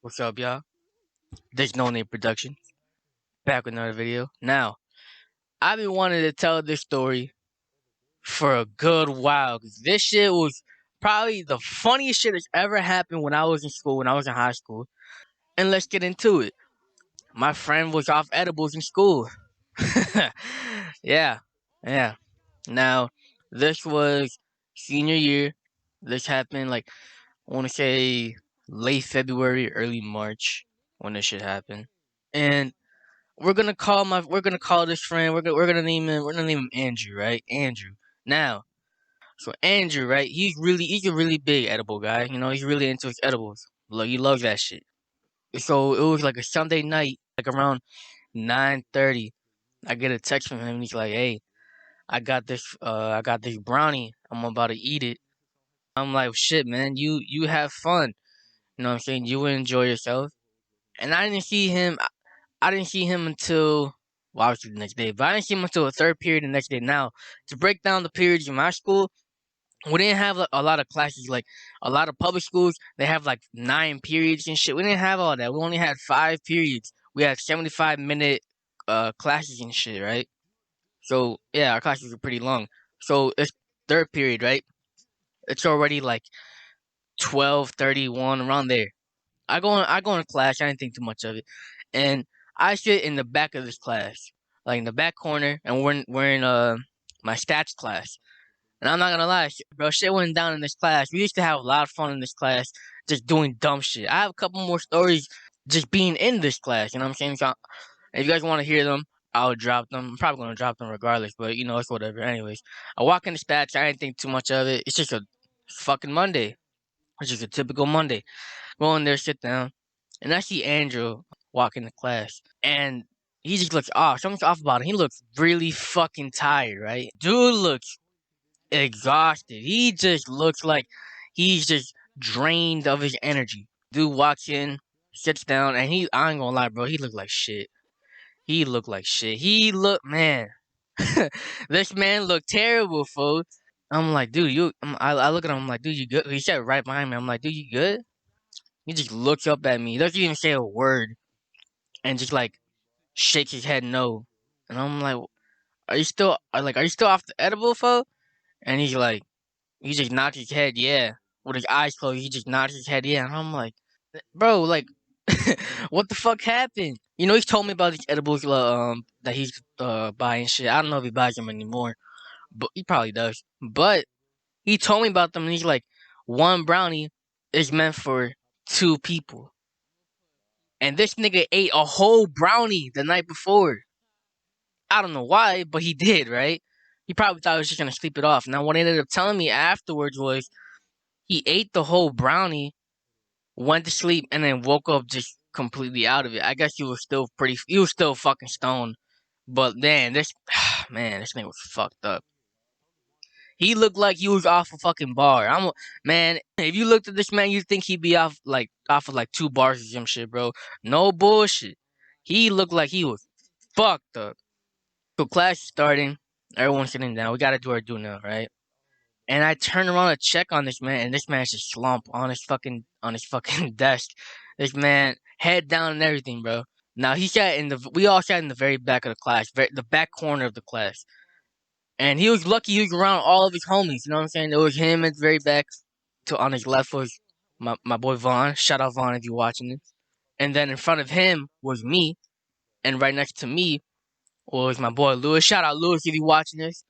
What's up, y'all? This No Name Production, back with another video. Now, I've been wanting to tell this story for a good while, because this shit was probably the funniest shit that's ever happened when I was in school, when I was in high school. And let's get into it. My friend was off edibles in school. yeah, yeah. Now, this was senior year. This happened, I want to say late February, early March when this shit happened. And we're gonna call this friend. We're gonna name him Andrew, right? Andrew. Now, so Andrew, right? He's a really big edible guy. You know, he's really into his edibles. Look, he loves that shit. So it was like a Sunday night, like around 9:30. I get a text from him. And he's like, "Hey, I got this brownie. I'm about to eat it." I'm like, "Shit, man, you have fun. You know what I'm saying? You enjoy yourself." And I didn't see him until, well, obviously the next day, but I didn't see him until the third period the next day. Now, to break down the periods in my school, we didn't have like, a lot of classes. Like a lot of public schools, they have like 9 periods and shit. We didn't have all that. We only had 5 periods. We had 75-minute classes and shit, right? So yeah, our classes were pretty long. So it's third period, right? It's already like 12:31 around there. I go in class. I didn't think too much of it, and I sit in the back of this class, like in the back corner, and we're in my stats class. And I'm not gonna lie, bro, shit went down in this class. We used to have a lot of fun in this class, just doing dumb shit. I have a couple more stories just being in this class. You know what I'm saying? So if you guys want to hear them, I'll drop them. I'm probably gonna drop them regardless, but you know it's whatever. Anyways, I walk in the stats. I didn't think too much of it. It's just a fucking Monday. It's just a typical Monday. Go in there, sit down, and I see Andrew walk into class, and he just looks off. Something's off about him. He looks really fucking tired, right? Dude looks exhausted. He just looks like he's just drained of his energy. Dude walks in, sits down, and I ain't gonna lie, bro, he looked like shit. He looked like shit. Man. This man looked terrible, folks. I'm like, dude, I look at him, I'm like, dude, you good? He sat right behind me. I'm like, dude, you good? He just looks up at me. He doesn't even say a word. And just like shakes his head no. And I'm like, are you still off the edible, fo? And he just nods his head, yeah. With his eyes closed, he just nods his head, yeah. And I'm like, bro, like, what the fuck happened? You know, he's told me about these edibles, that he's buying shit. I don't know if he buys them anymore, but he probably does. But he told me about them, and he's like, one brownie is meant for 2 people. And this nigga ate a whole brownie the night before. I don't know why, but he did, right? He probably thought he was just gonna sleep it off. Now, what he ended up telling me afterwards was he ate the whole brownie, went to sleep, and then woke up just completely out of it. I guess he was still fucking stoned. But man, this nigga was fucked up. He looked like he was off a fucking bar. Man. If you looked at this man, you'd think he'd be off of like 2 bars or some shit, bro. No bullshit. He looked like he was fucked up. So class is starting. Everyone's sitting down. We gotta do our do now, right? And I turn around to check on this man, and this man's just slumped on his fucking desk. This man head down and everything, bro. Now we all sat in the very back of the class, the back corner of the class. And he was lucky he was around all of his homies. You know what I'm saying? It was him at the very back. To on his left was my boy Vaughn. Shout out Vaughn if you're watching this. And then in front of him was me, and right next to me was my boy Lewis. Shout out Lewis if you're watching this.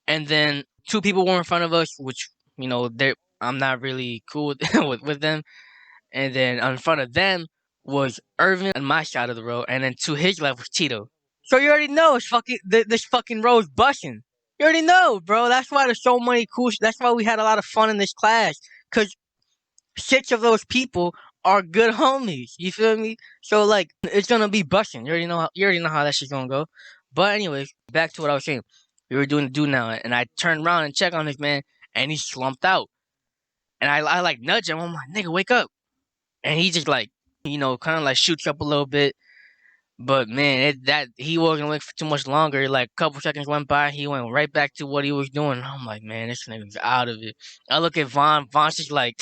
And then 2 people were in front of us, which I'm not really cool with, with them. And then in front of them was Irvin on my side of the road, and then to his left was Tito. So you already know this fucking road's busting. You already know, bro. That's why there's so many cool. That's why we had a lot of fun in this class, cause 6 of those people are good homies. You feel me? So like, it's gonna be busting. You already know how that shit's gonna go. But anyways, back to what I was saying. We were doing the do now, and I turned around and checked on this man, and he slumped out. And I like nudge him. I'm like, nigga, wake up. And he just like, kind of like shoots up a little bit. But man, that he wasn't looking for too much longer. Like a couple seconds went by, he went right back to what he was doing. I'm like, man, this nigga's out of it. I look at Von. Von's just like,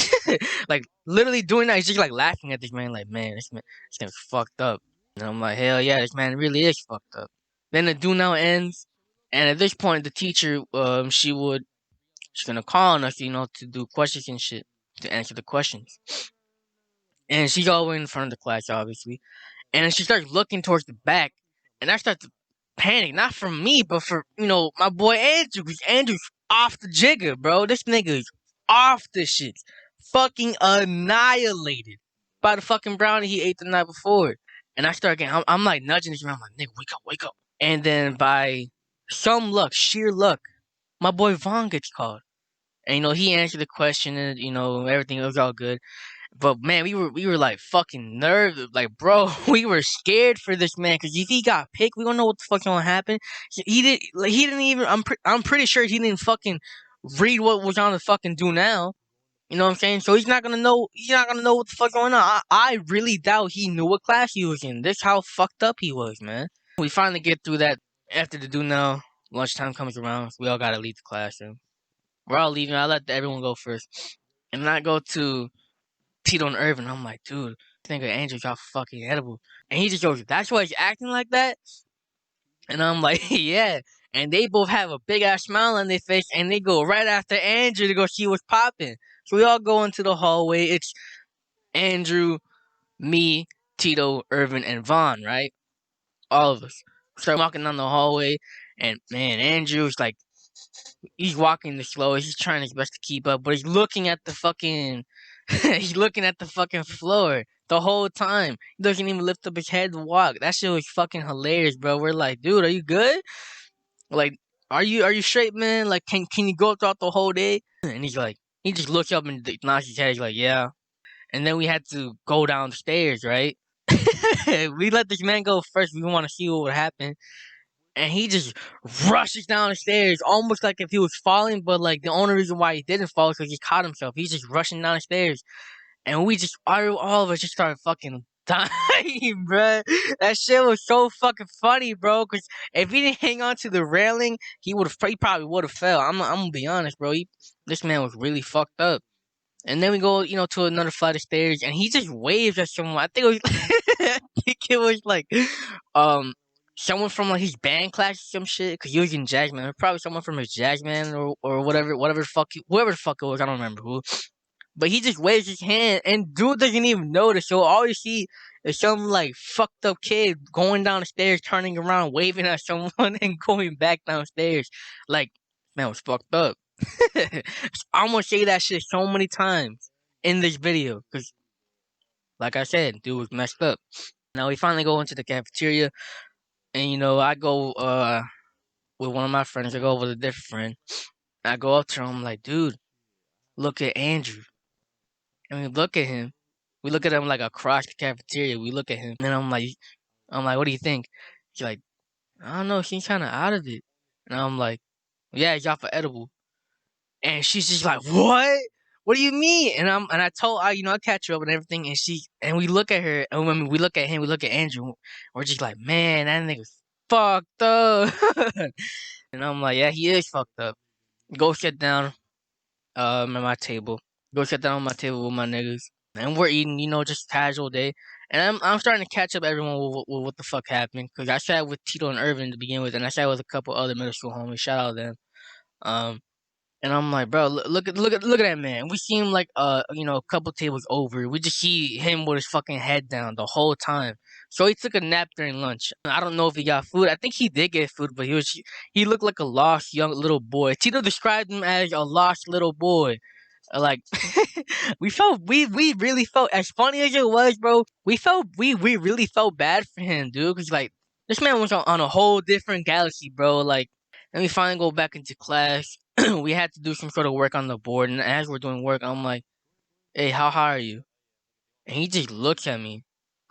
like literally doing that. He's just like laughing at this man, like, man, this nigga's fucked up. And I'm like, hell yeah, this man really is fucked up. Then the do now ends, and at this point, the teacher, she's gonna call on us, to do questions and shit, to answer the questions. And she's all the way in front of the class, obviously. And then she starts looking towards the back, and I start to panic, not for me, but for my boy Andrew. Because Andrew's off the jigger, bro. This nigga is off the shit, fucking annihilated by the fucking brownie he ate the night before. And I start getting, I'm like nudging this man. I'm like, nigga, wake up, wake up. And then by some luck, sheer luck, my boy Vaughn gets called. And he answered the question, and everything was all good. But man, we were like fucking nervous, like bro, we were scared for this man because if he got picked, we don't know what the fuck's gonna happen. He didn't even. I'm pretty sure he didn't fucking read what was on the fucking do now. You know what I'm saying? So he's not gonna know. He's not gonna know what the fuck going on. I really doubt he knew what class he was in. This how fucked up he was, man. We finally get through that after the do now. Lunchtime comes around. We all gotta leave the classroom. We're all leaving. I let everyone go first, and then I go to Tito and Irvin. I'm like, dude, this nigga Andrew got fucking edible. And he just goes, that's why he's acting like that? And I'm like, yeah. And they both have a big ass smile on their face, and they go right after Andrew to go see what's popping. So we all go into the hallway. It's Andrew, me, Tito, Irvin, and Vaughn, right? All of us. Start walking down the hallway, and man, Andrew's like, he's walking the slowest. He's trying his best to keep up, but he's looking at the fucking he's looking at the fucking floor the whole time. He doesn't even lift up his head to walk. That shit was fucking hilarious, bro. We're like, dude, are you good? Like, are you straight, man? Like, can you go throughout the whole day? And he's like, he just looks up and nods his head. He's like, yeah. And then we had to go down the stairs, right? We let this man go first. We want to see what would happen. And he just rushes down the stairs, almost like if he was falling. But like the only reason why he didn't fall is because he caught himself. He's just rushing down the stairs, and we just all of us just started fucking dying, bro. That shit was so fucking funny, bro. Because if he didn't hang on to the railing, he probably would have fell. I'm gonna be honest, bro. This man was really fucked up. And then we go, to another flight of stairs, and he just waves at someone. I think it was, I think it was like, um, someone from like his band class or some shit. Cause he was in jazz man. Probably someone from his jazz man or whatever the fuck, whoever the fuck it was. I don't remember who. But he just waves his hand, and dude doesn't even notice. So all you see is some like fucked up kid going down the stairs, turning around, waving at someone, and going back downstairs. Like, man was fucked up. I'm gonna say that shit so many times in this video, cause like I said, dude was messed up. Now we finally go into the cafeteria, and I go with one of my friends. I go with a different friend. I go up to him, I'm like, dude, look at Andrew. And we look at him. We look at him like across the cafeteria. We look at him, and then I'm like, what do you think? He's like, I don't know. She's kind of out of it. And I'm like, yeah, he's off of edible. And she's just like, what? What do you mean? And I told I catch her up and everything, and we look at her, and when we look at him, we look at Andrew. We're just like, man, that nigga's fucked up. And I'm like, yeah, he is fucked up. Go sit down, at my table. Go sit down on my table with my niggas, and we're eating, just casual day. And I'm starting to catch up everyone with what the fuck happened, because I sat with Tito and Irvin to begin with, and I sat with a couple other middle school homies. Shout out to them. Um, and I'm like, bro, look at that man. We see him like a couple tables over. We just see him with his fucking head down the whole time. So he took a nap during lunch. I don't know if he got food. I think he did get food, but he looked like a lost young little boy. Tito described him as a lost little boy. Like we really felt, as funny as it was, bro. We really felt bad for him, dude. Cause like this man was on a whole different galaxy, bro. Like, then we finally go back into class. We had to do some sort of work on the board, and as we're doing work, I'm like, "Hey, how high are you?" And he just looks at me.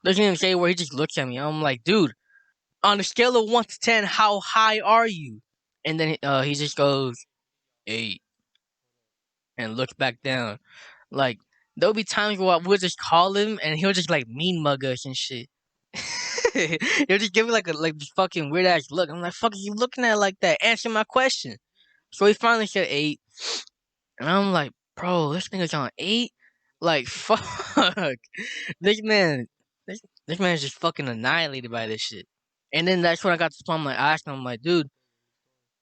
Doesn't even say where. He just looks at me. I'm like, "Dude, on a scale of 1 to 10, how high are you?" And then he just goes 8 and looks back down. Like, there'll be times where we'll just call him, and he'll just like mean mug us and shit. He'll just give me like this fucking weird ass look. I'm like, fuck, are you looking at it like that? Answer my question. So he finally said 8, and I'm like, bro, this nigga's on 8. Like, fuck, this man, this man is just fucking annihilated by this shit. And then that's when I got to the point. I'm like, I asked him, I'm like, dude,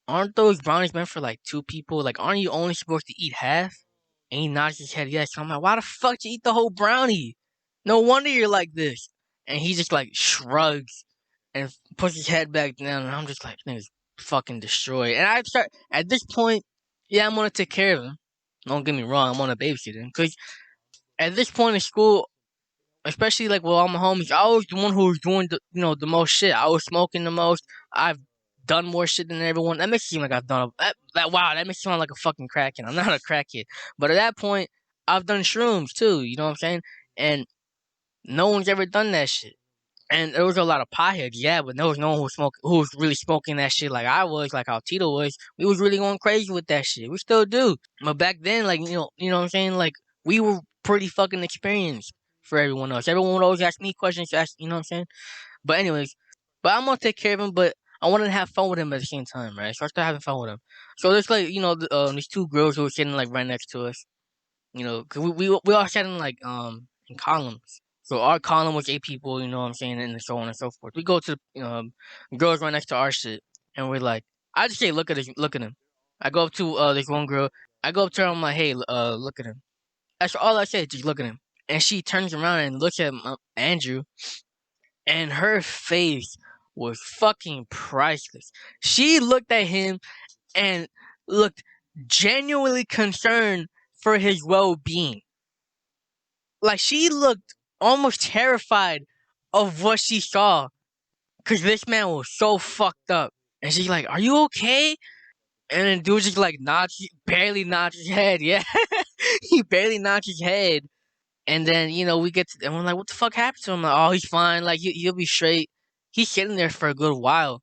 aren't those brownies meant for like 2 people? Like, aren't you only supposed to eat half? And he nods his head yes. So I'm like, why the fuck you eat the whole brownie? No wonder you're like this. And he just like shrugs and puts his head back down. And I'm just like, this nigga's fucking destroyed. And I start at this point, yeah, I'm gonna take care of him. Don't get me wrong, I'm gonna babysit him. Cause at this point in school, especially like with all my homies, I was the one who was doing the most shit. I was smoking the most. I've done more shit than everyone. That makes it seem like I've done wow. That makes me sound like a fucking crackhead. I'm not a crackhead, but at that point, I've done shrooms too. You know what I'm saying? And no one's ever done that shit. And there was a lot of potheads, yeah, but there was no one who was really smoking that shit like I was, like how Tito was. We was really going crazy with that shit. We still do. But back then, like you know what I'm saying? Like we were pretty fucking experienced for everyone else. Everyone would always ask me questions, you know what I'm saying? But anyways, but I'm gonna take care of him, but I wanted to have fun with him at the same time, right? So I started having fun with him. So there's like these 2 girls who were sitting like right next to us. Cause we all sat in columns. So our column was 8 people, you know what I'm saying, and so on and so forth. We go to the girls right next to our shit, and we're like, I just say, look at him. I go up to this one girl. I go up to her. I'm like, hey, look at him. That's all I say. Just look at him. And she turns around and looks at Andrew, and her face was fucking priceless. She looked at him and looked genuinely concerned for his well-being. Like she looked almost terrified of what she saw because this man was so fucked up. And she's like, "Are you okay?" And then dude just like barely nods his head. Yeah, he barely nods his head. And then we get to, and we're like, "What the fuck happened to him?" Like, "Oh, he's fine. Like he'll be straight." He's sitting there for a good while,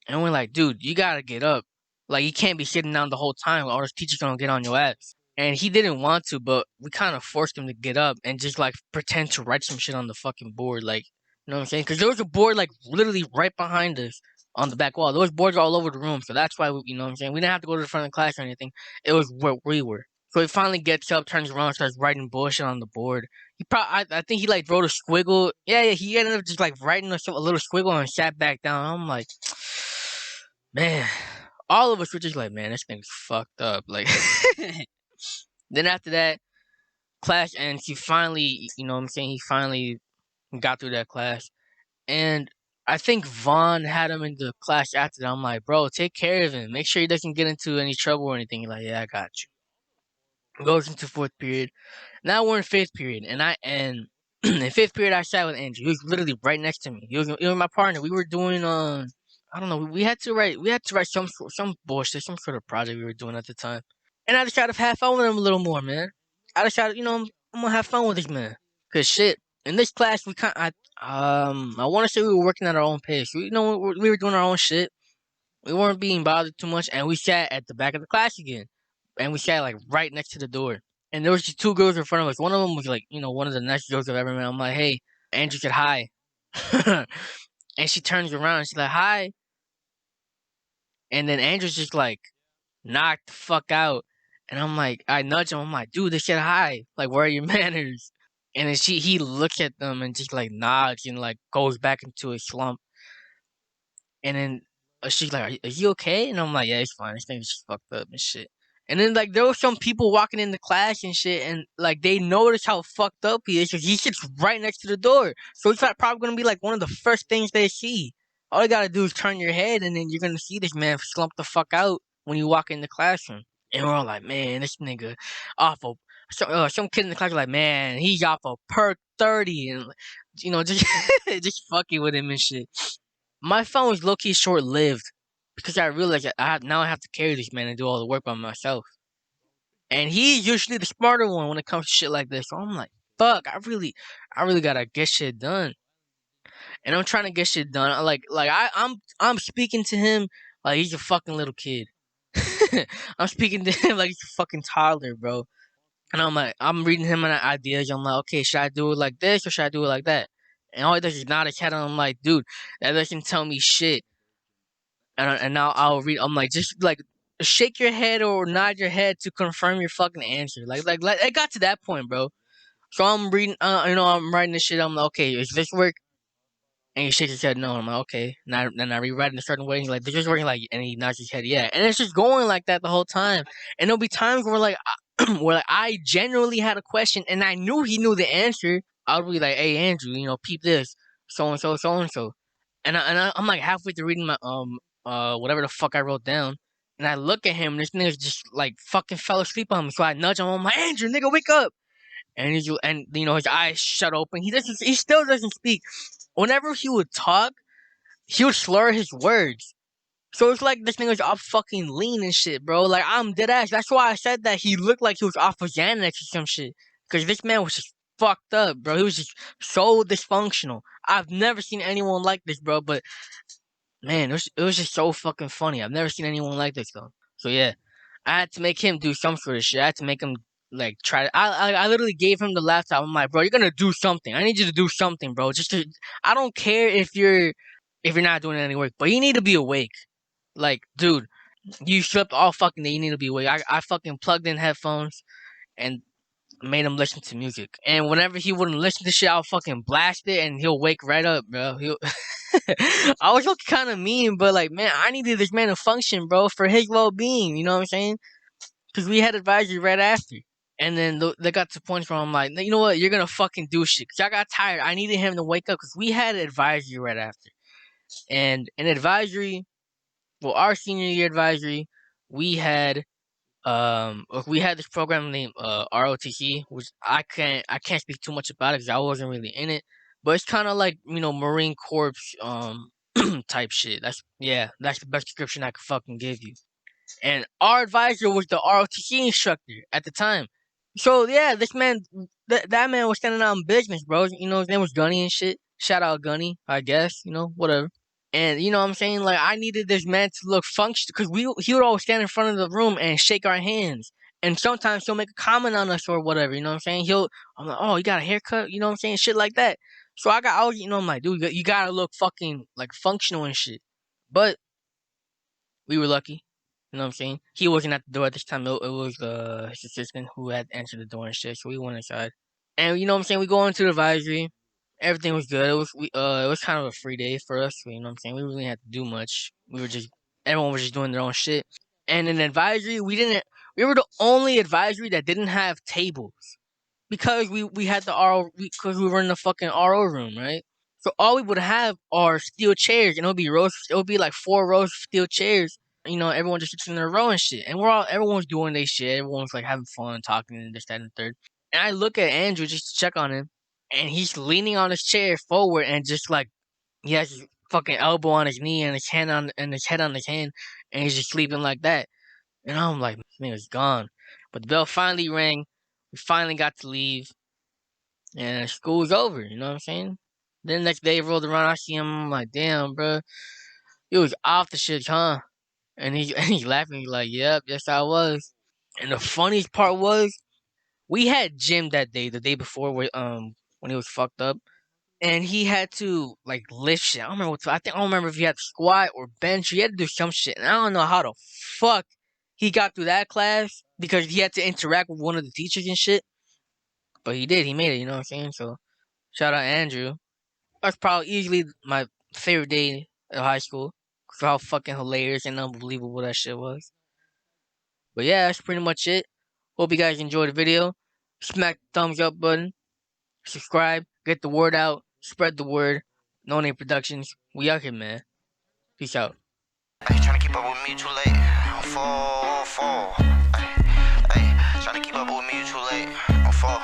and we're like, "Dude, you gotta get up. Like you can't be sitting down the whole time, or the teacher's gonna get on your ass." And he didn't want to, but we kind of forced him to get up and just like pretend to write some shit on the fucking board, like you know what I'm saying? Because there was a board like literally right behind us on the back wall. There was boards all over the room, so that's why you know what I'm saying. We didn't have to go to the front of the class or anything. It was where we were. So he finally gets up, turns around, starts writing bullshit on the board. I think he like wrote a squiggle. Yeah, he ended up just like writing a little squiggle and sat back down. I'm like, man, all of us were just like, man, this thing's fucked up. Like, then after that class ends, he finally, you know what I'm saying, he finally got through that class. And I think Vaughn had him in the class after that. I'm like, bro, take care of him. Make sure he doesn't get into any trouble or anything. He's like, yeah, I got you. Goes into 4th period. Now we're in 5th period, and in 5th period I sat with Andrew. He was literally right next to me. He was my partner. We were doing I don't know. We had to write some bullshit, some sort of project we were doing at the time. And I just tried to have fun with him a little more, man. I just tried to, I'm gonna have fun with this man. Cause shit, in this class I want to say we were working at our own pace. We were doing our own shit. We weren't being bothered too much, and we sat at the back of the class again, and we sat like right next to the door. And there was just 2 girls in front of us. One of them was like, one of the nicest girls I've ever met. I'm like, hey, Andrew said hi, and she turns around and she's like, hi, and then Andrew's just like knocked the fuck out. And I'm like, I nudge him. I'm like, dude, they said hi. Like, where are your manners? And then he looks at them and just like nods and like goes back into a slump. And then she's like, are you okay? And I'm like, yeah, it's fine. This thing's just fucked up and shit. And then like there were some people walking in the class and shit, and like they noticed how fucked up he is. Cause he sits right next to the door, so it's probably gonna be like one of the first things they see. All you gotta do is turn your head, and then you're gonna see this man slump the fuck out when you walk in the classroom. And we're all like, man, this nigga off of some kid in the class was like, man, he's off of perk 30, and just just fucking with him and shit. My phone was low key short lived because I realized that now I have to carry this man and do all the work by myself. And he's usually the smarter one when it comes to shit like this. So I'm like, fuck, I really gotta get shit done. And I'm trying to get shit done. I'm speaking to him like he's a fucking little kid. I'm speaking to him like he's a fucking toddler, bro. And I'm reading him my ideas. I'm like, okay, should I do it like this or should I do it like that? And all he does is nod his head, and I'm like, dude, that doesn't tell me shit. And now I'll read. I'm like, just like shake your head or nod your head to confirm your fucking answer. Like it got to that point, bro. So I'm reading, I'm writing this shit. I'm like, okay, is this work? And he shakes his head no. I'm like, okay. Then I rewrite in a certain way. He's like, this is working, like, and he nods his head, yeah. And it's just going like that the whole time. And there'll be times where like, where like I genuinely had a question and I knew he knew the answer. I would be like, hey Andrew, peep this, so and so, so and so, I'm like halfway through reading my whatever the fuck I wrote down, and I look at him, and this nigga's just like fucking fell asleep on me. So I nudge him. I'm like, Andrew, nigga, wake up. And his eyes shut open. He still doesn't speak. Whenever he would talk, he would slur his words. So it's like this nigga was off fucking lean and shit, bro. Like, I'm dead ass. That's why I said that he looked like he was off of Xanax or some shit. Because this man was just fucked up, bro. He was just so dysfunctional. I've never seen anyone like this, bro. But, man, it was just so fucking funny. I've never seen anyone like this, though. So, yeah. I had to make him do some sort of shit. I had to make him, like, try to... I literally gave him the laptop. I'm like, bro, you're gonna do something. I need you to do something, bro. I don't care if you're not doing any work, but you need to be awake. Like, dude, you slept all fucking day. You need to be awake. I fucking plugged in headphones and made him listen to music. And whenever he wouldn't listen to shit, I'll fucking blast it and he'll wake right up, bro. I was looking kind of mean, but like, man, I needed this man to function, bro, for his well-being. You know what I'm saying? Because we had advisory right after. And then they got to points where I'm like, you know what? You're going to fucking do shit. Because I got tired. I needed him to wake up because we had advisory right after. And in advisory, well, our senior year advisory, we had this program named ROTC, which I can't speak too much about it because I wasn't really in it. But it's kind of like, Marine Corps type shit. That's the best description I could fucking give you. And our advisor was the ROTC instructor at the time. So yeah, this man, that man was standing on business, bro. His name was Gunny and shit. Shout out Gunny, I guess. Whatever. And you know what I'm saying? Like, I needed this man to look functional because he would always stand in front of the room and shake our hands. And sometimes he'll make a comment on us or whatever. You know what I'm saying? I'm like, oh, you got a haircut? You know what I'm saying? Shit like that. So I'm like, dude, you gotta look fucking like functional and shit. But we were lucky. You know what I'm saying? He wasn't at the door at this time. It was his assistant who had answered the door and shit. So we went inside. And you know what I'm saying? We go into the advisory. Everything was good. It was kind of a free day for us. You know what I'm saying? We really didn't have to do much. Everyone was just doing their own shit. And in advisory, we were the only advisory that didn't have tables. Because we had the because we were in the fucking RO room, right? So all we would have are steel chairs, and it would be like 4 rows of steel chairs. Everyone just sits in their row and shit. And everyone's doing their shit. Everyone's like having fun, talking, and this, that, and the third. And I look at Andrew just to check on him. And he's leaning on his chair forward and just like, he has his fucking elbow on his knee and his head on his hand. And he's just sleeping like that. And I'm like, this nigga's gone. But the bell finally rang. We finally got to leave. And school was over, you know what I'm saying? Then the next day rolled around, I see him, I'm like, damn, bro. You was off the shit, huh? And he's laughing, he's like, yep, yes I was. And the funniest part was, we had gym that day, the day before, when he was fucked up. And he had to, like, lift shit. I don't remember if he had to squat or bench. He had to do some shit. And I don't know how the fuck he got through that class. Because he had to interact with one of the teachers and shit. But he did. He made it, you know what I'm saying? So, shout out Andrew. That's probably easily my favorite day of high school. For how fucking hilarious and unbelievable that shit was. But yeah, that's pretty much it. Hope you guys enjoyed the video. Smack the thumbs up button. Subscribe. Get the word out. Spread the word. No Name Productions. We out here, man. Peace out. Hey, trying to keep up with me too late. I'm fall. Hey, trying to keep up with me too late. I'm fall.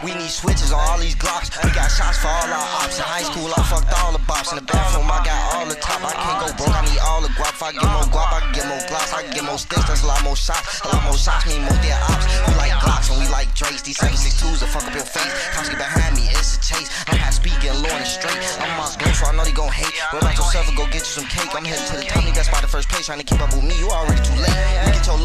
We need switches on all these Glocks. We got shots for all our ops. In high school, I fucked all the bops. In the bathroom, I got all the top. I can't go broke. I need all the guap. If I get more guap, I can get more glocks. I can get more sticks. That's a lot more shots. A lot more shots mean more dead ops. We like Glocks and we like Drakes. These 762s will fuck up your face. Cops get behind me, it's a chase. I'm half speed, getting low and straight. I'm Moss Glow, so I know they gon' hate. Roll out yourself and go get you some cake. I'm headed to the top. That's by the first place. Trying to keep up with me, you already too late. You get your